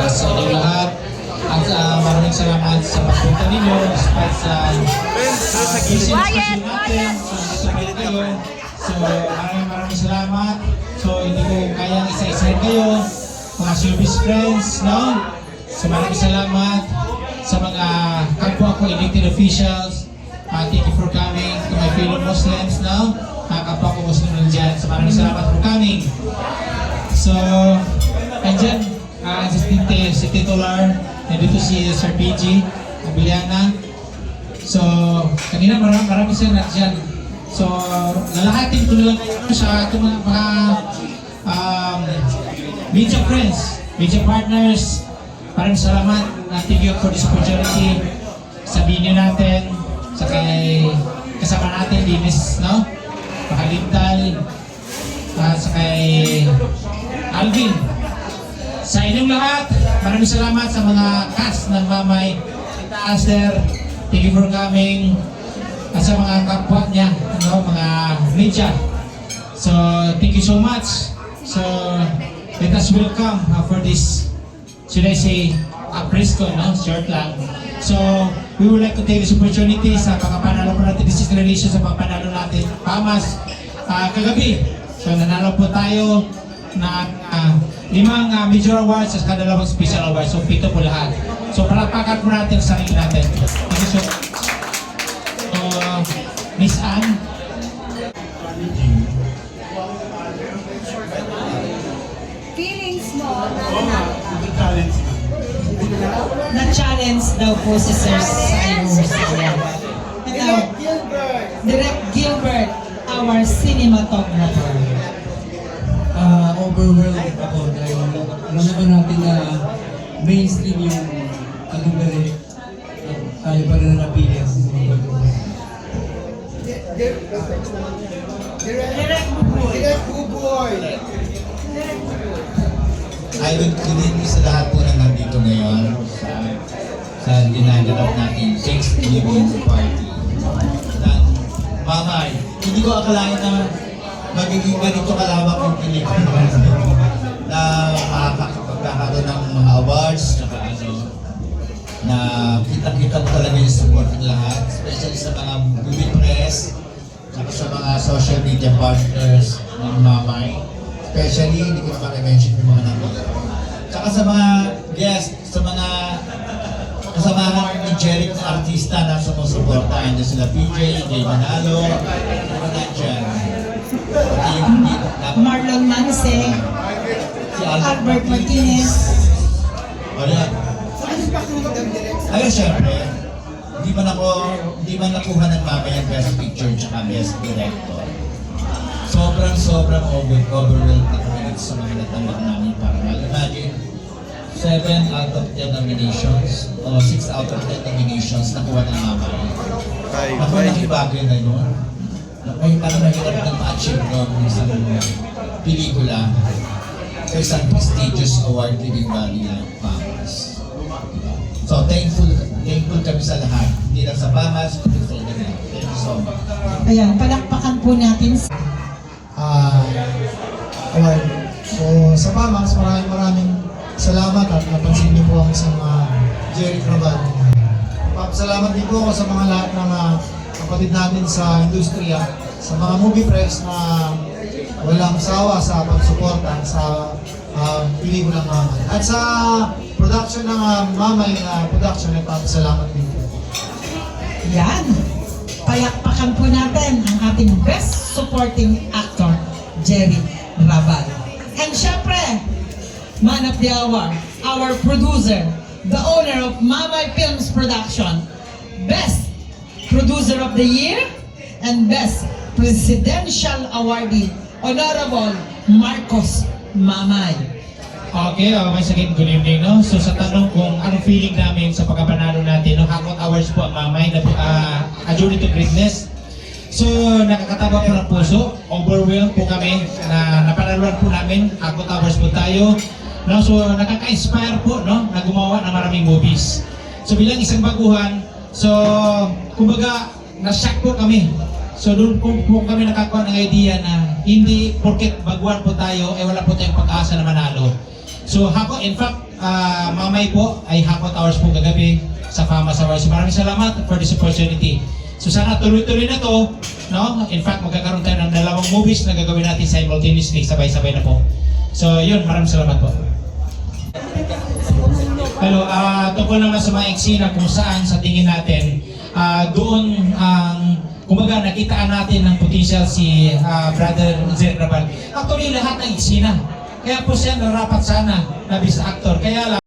sa inyong lahat. At maraming salamat sa pagpunta ninyo despite sa busy natin. So, nandito kayo. So, maraming salamat. So, hindi ko kayang isa-isahin kayo. Mga service friends, no? So, maraming salamat sa mga kapwa ko elected officials. Thank you for coming to my fellow Muslims, no? Mga kapwa ko Muslim nandiyan. So, maraming salamat for coming. So, andyan, si titular, nandito si Sir PG Abiliana. So, kanina maraming sila nandiyan. So, lalahatin ko na lang kayo sa ating mga media friends, media partners. Maraming salamat. Thank you for this opportunity. Sabihin nyo natin sa kay kasama natin, Linis, no? Makalintal, sa kay Alvin. Sa inyong lahat, maraming salamat sa mga cast ng Mamay, Aster, thank you for coming. At sa mga kapwa niya, ano, mga media. So, thank you so much. So, let us welcome for this, should I say, press con, no? Short lang. So, we would like to take this opportunity sa pagkapanalo po natin, this is relation sa pagpanalo natin, PAMAS, kagabi. So, nanalo po tayo na 5 major awards at 2 special awards. So, 7 po lahat. So, palapakan po natin sa sarili natin. Thank you so much. So, Miss Anne. Feelings mo na-challenge daw po si Sir Cyrus. Direct Gilbert, our cinematographer. Overwhelmed ako dahil alam naman natin na mainstream yung kalugarit at tayo pa rin napili sa Direct Buboy. I would continue sa lahat po na nandito ngayon sa ginagawa natin Thanksgiving party ng Mamay. Hindi ko akalain na magiging ganito kalawak yung pelikula na makakapagkakaroon ng mga awards na kita-kita po talaga yung support ng lahat, especially sa mga movie press at sa mga social media partners ng Mamay. Especially, hindi ko naman i-mention yung mga nandito. Tsaka sa mga guests, sa mga kasamahan ni Jeric na artista na sumusuporta. Andiyan sila PJ, Jay Manalo, mga nandyan. Marlon Manseng, Si Albert Martinez. Wala. Ayun, syempre, hindi man nakuha ng Mamay ang best picture tsaka best director. Sobrang overwhelmed na kami sa mga natambak namin para mag-imagine 7 out of 10 nominations o 6 out of 10 nominations nakuha ng Mamay. Ako nakibagay na yun. May parang mahirap na ma-achieve ng isang pelikula sa isang prestigious award giving body like PAMAS. So thankful kami sa lahat. Hindi lang sa PAMAS, kundi sa inyo. Thank you so much. Ayan, palakpakan po natin. Award. So sa PAMAS, maraming salamat at napansin niyo po ang isang Jeric Rabal. Salamat din po ako sa mga lahat ng kapatid natin sa industriya, sa mga movie press na walang sawa sa pagsuporta sa pelikulang Mamay. At sa production ng Mamay production, salamat din po. Yan. Palakpakan po natin ang ating best supporting actor, Jeric Rabal. And syempre, man of the hour, our producer, the owner of Mamay Films Production, best producer of the year, and best presidential awardee, Honorable Marcos Mamay. Okay, once again, good evening, no? So sa tanong kung anong feeling namin sa pagkapanalo natin, no? Hakot Awards po ang Mamay, A Journey to Greatness. So nakakatawa po ng puso, overwhelmed po kami na napanaluan po namin, Hakot Awards po tayo. No? So nakaka-inspire po, no? Na gumawa ng maraming movies. So bilang isang baguhan, so kumbaga, na-shock po kami. So doon po kami nakakuha ng idea na hindi porket baguhan po tayo, wala po tayong pag-asa na manalo. So ako, in fact, mamay po ay hapon hours po kagabi sa FAMAS Awards. Maraming salamat for this opportunity. So sana tuloy-tuloy na to, no? In fact, magkakaroon tayo ng 2 movies na gagawin natin simultaneously, sabay-sabay na po. So yun, maraming salamat po. Hello, tungkol naman sa mga eksena kung saan sa tingin natin, doon kumbaga nakitaan natin ng potential si Brother Jerry Rabal. Actually, lahat ng eksena. Kaya po siya narapat sana na best actor. Kaya lang,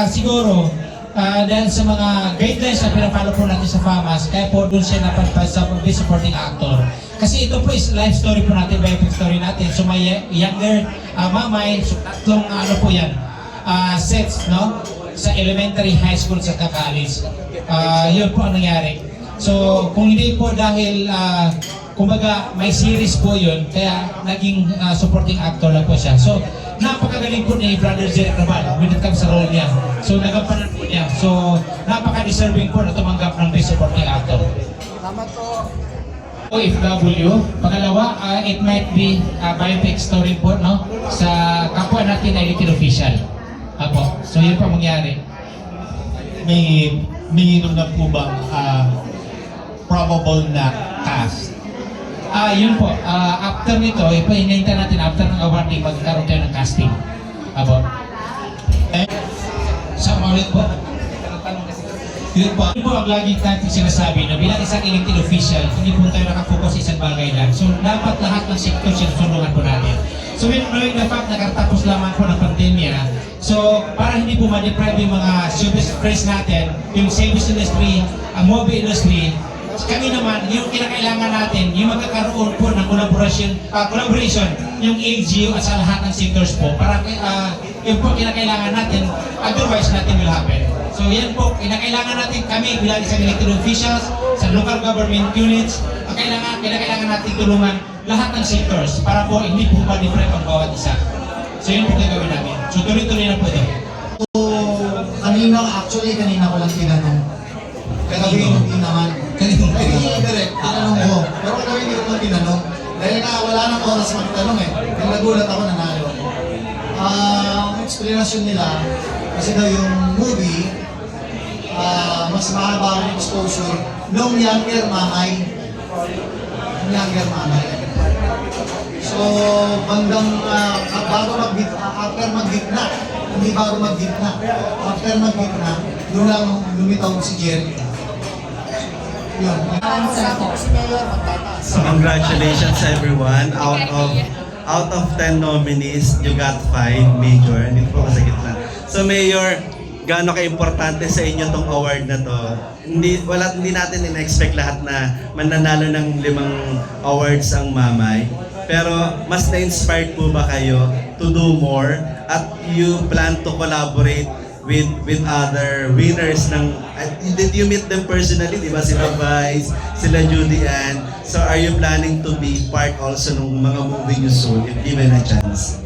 siguro, dahil sa mga guidelines na pinapalo po natin sa FAMAS, kaya po doon siya napadpad sa best supporting actor. Kasi ito po is life story po natin, biopic story natin. So may younger mamay, so tatlong ano po yan, sets, no? Sa elementary, high school, sa college. Yun po ang nangyari. So kung hindi po dahil, kumbaga may series po yun, kaya naging supporting actor lang po siya. So napakagaling po ni Brother Jerry Rabal when it comes sa role niya. So nagampanan po niya. So napaka-deserving po na tumanggap ng best supporting actor. OFW. Pangalawa, it might be a biopic story po, no? Sa kapwa natin na elected official. Apo. So yun po mangyari. May minimum na po bang probable na cast? Yun po. After nito, ipahingayin natin after ng awarding, magkaroon tayo ng casting. Apo. Sa ulit po. Yun po ang lagi natin sinasabi na bilang isang elected official, hindi po tayo nakapokus sa isang bagay lang. So dapat lahat ng sektor sinusunungan po natin. So knowing the fact na katapos lamang po ng pandemya, so para hindi po ma-deprive yung mga showbiz friends natin, yung service industry, ang movie industry, kami naman, yung kinakailangan natin, yung magkakaroon po ng collaboration, yung LGU at sa lahat ng sectors po, para yung po kinakailangan natin, otherwise nothing will happen. So yan po, kinakailangan natin kami bilang isang elected officials, sa local government units, kinakailangan natin tulungan lahat ng sectors para po hindi po ma-deprive ang bawat isa. So yun po gagawin namin. So tuloy-tuloy na po ito. So, kanina ko lang tinanong. Kagabi hindi naman. Kanina direct, tinanong ko. Pero kagabi hindi ko lang tinanong. Dahil nga wala nang oras magtanong eh. Kaya nagulat ako, nanalo ako. Ang explanation nila, kasi daw yung movie, mas mahaba ang exposure nung younger mamay. Nung younger mamay. So, bandang after mag-gitna, hindi bago mag-gitna. After mag-gitna, doon lang lumitaw si Jerry. Yun. So congratulations everyone. Out of 10 nominees, you got 5 major. Hindi po sa gitna. So Mayor, gaano ka-importante sa inyo tong award na to? Hindi natin in-expect lahat na mananalo ng 5 awards ang mamay. Pero mas na-inspired po ba kayo to do more at you plan to collaborate with other winners ng did you meet them personally, di ba? Sila Vice, sila Judy Ann. So are you planning to be part also ng mga movie nyo soon if given a chance?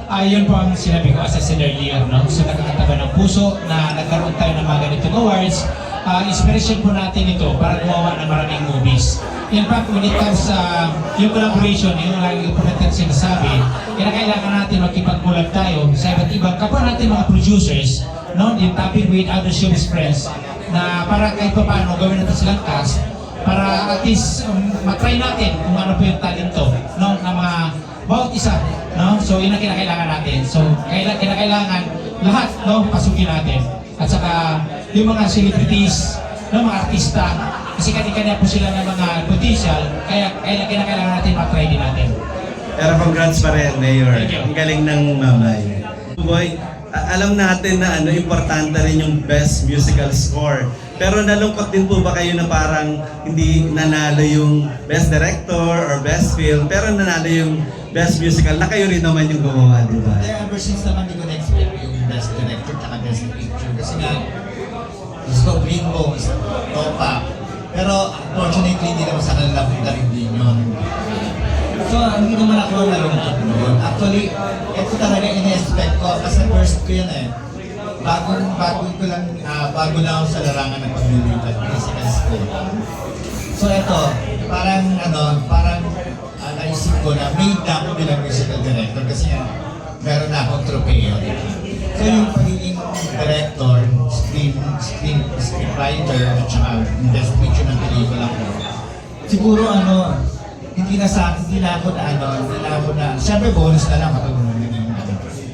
Yun po ang sinabi ko as I said earlier, no? So nakakataba ng puso na nagkaroon tayo ng mga ganitong awards. Inspiration po natin ito para gumawa ng maraming movies. In fact, when it comes sa yung collaboration, yung lagi po natin sinasabi, kailangan natin makipag-collab tayo sa iba't ibang kapwa natin mga producers, no? Yung tapping with other showbiz friends na para kahit pa paano gawin natin silang cast para at least matry natin kung ano po yung talento, no? Na mga bawat isa, no? So yun ang kinakailangan natin. So kinakailangan lahat, no? Pasukin natin. At saka yung mga celebrities, no? Mga artista, kasi kanya-kanya po sila ng mga potential, kaya kinakailangan natin matry din natin. Pero congrats pa rin, Mayor. Thank you. Ang galing ng mamay. Boy, alam natin na importante rin yung best musical score. Pero nalungkot din po ba kayo na parang hindi nanalo yung best director or best film, pero nanalo yung best musical na kayo rin naman yung gumawa, di ba? Ever since naman hindi ko na-expect yung best director at best picture. Kasi nga, gusto Green Bones, Topa. Pero unfortunately, hindi naman sa kanila punta rin din yun. So, hindi naman ako nalungkot noon. Actually, ito talaga in-expect ko. Kasi first ko yun eh. Bago lang ako sa larangan ng paglulutan, musical school. So ito, parang naisip ko na made na ako bilang musical director kasi nga meron na akong tropeo. So yung pagiging director, scriptwriter, at saka best picture ng pelikula ko. Siguro hindi na ako na, syempre bonus na lang kapag naging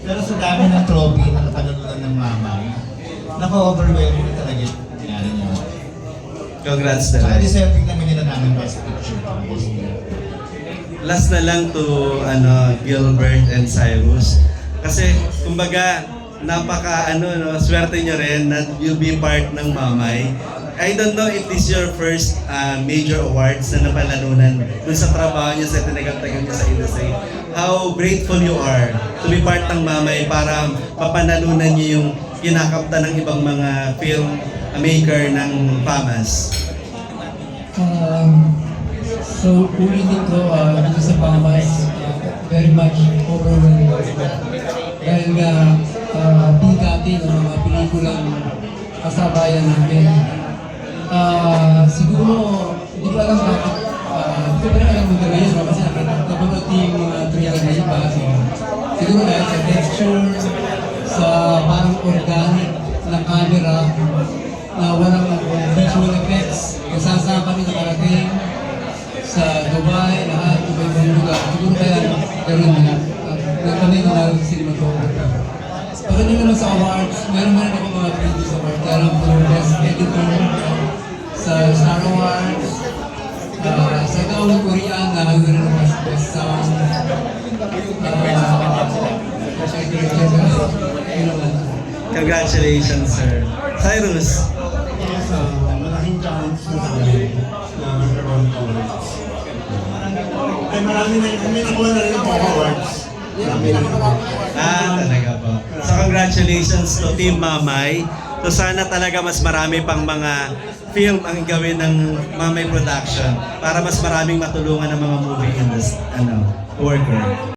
Pero sa dami ng trophy na napanonood ng mama, naka-overwhelming na talaga yung nangyari niya. Congrats Saka talaga. deserving namin nila namin best picture. Last na lang to Gilbert and Cyrus. Kasi kumbaga swerte nyo rin na you'll be part ng Mamay. I don't know if this is your first major awards na napalanunan dun sa trabaho niyo sa tinagal-tagal niyo sa industry. How grateful you are to be part ng Mamay para mapanalunan niyo yung kinakamta ng ibang mga film maker ng FAMAS. So, ulitin ko dito sa Pamas, very much overwhelmed. Dahil nga, bigatin ang mga pelikulang kasabayan namin. Siguro, hindi ko alam bakit, hindi ko pa rin alam hanggang ngayon, kasi napanood yung mga trailer na iba. Siguro dahil sa texture, sa parang organic na camera, na walang visual effects, kung saan kami nakarating, sa Dubai, lahat, iba-ibang lugar. Siguro kaya gano'n na. Kami na ng cinematography. Pag hindi naman sa awards, meron ako mga previous awards. Meron po best editor sa Star Awards. Sa Gawang Korean, meron ako best sound. Congratulations, sir. Cyrus. Malaking chance na sa akin na magkaroon ng awards. Ay marami nakuha na rin ang awards. Marami na Talaga po. So congratulations to Team Mamay. So sana talaga mas marami pang mga film ang gawin ng Mamay Production para mas maraming matulungan ng mga movie industry worker.